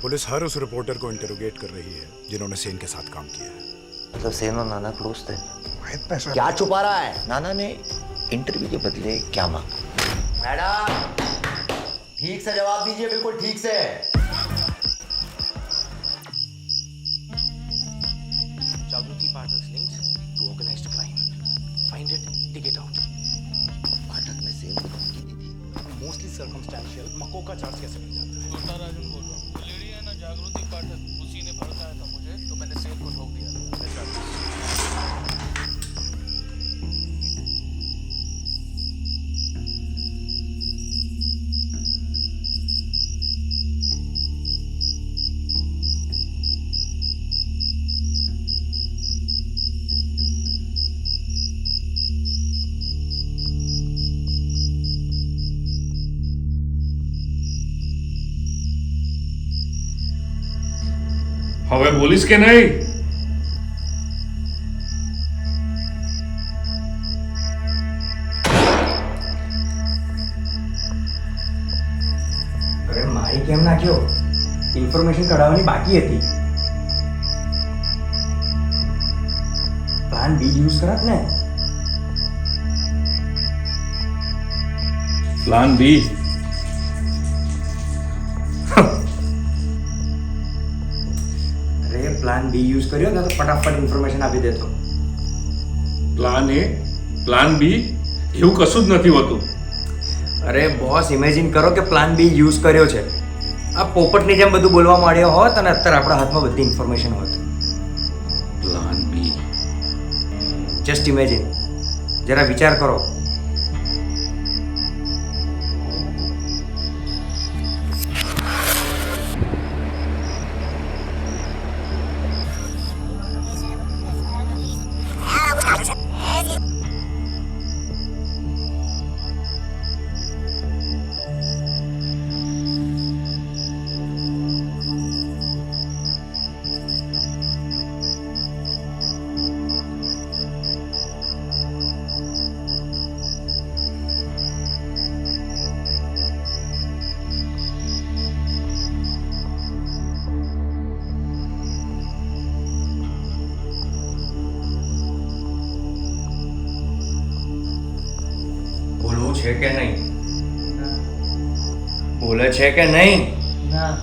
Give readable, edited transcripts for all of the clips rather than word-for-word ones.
Police हर उस reporter को interrogate कर रही है जिन्होंने सेन के साथ काम किया है। मतलब सेन और नाना क्लोज थे? पैसा क्या छुपा रहा है? नाना ने इंटरव्यू के बदले क्या मांगा? मैडम ठीक से जवाब दीजिए, बिल्कुल ठीक से। Jagriti Pathak linked to organised crime, find it, tick it out. Pathak ने सेन को धमकी दी थी। मोस्टली सर्कमस्टेंशियल, मको का चार्ज कैसे मिल जाता है? छोटा राजन बोल रहा हूँ। लेडी है ना जागृति पाठक, उसी ने भड़काया था मुझे, तो मैंने सेन को ठोक दिया। હવે બોલીશ કે નહીં? અરે મારી કેમ નાખ્યો? ઇન્ફોર્મેશન કઢાવવાની બાકી હતી. પ્લાન બી યુઝ કરત ને. પ્લાન બી? અરે પ્લાન બી યુઝ કર્યો ને તો ફટાફટ ઇન્ફોર્મેશન આપી દેતો. પ્લાન એ, પ્લાન બી એવું કશું જ નથી હોતું. અરે બોસ, ઇમેજિન કરો કે પ્લાન બી યુઝ કર્યો છે. આ પોપટની જેમ બધું બોલવા માંડ્યો હોત અને અત્યારે આપણા હાથમાં બધી ઇન્ફોર્મેશન હોત. પ્લાન બી? જસ્ટ ઇમેજિન, જરા વિચાર કરો. બોલવું છે કે નહીં? બોલે છે કે નહીં? ના.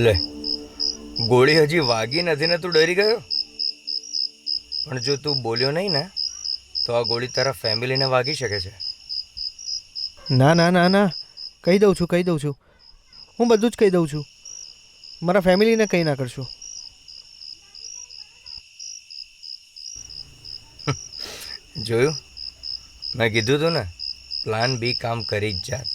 લે, ગોળી હજી વાગી નથી ને તું ડરી ગયો? પણ જો તું બોલ્યો નહીં ને તો આ ગોળી તારા ફેમિલીને વાગી શકે છે. ના ના ના ના, કહી દઉં છું, હું બધું જ કહી દઉં છું. મારા ફેમિલીને કંઈ ના કરશો. જોયું, મેં કીધું તું ને, પ્લાન બી કામ કરી જ જાત.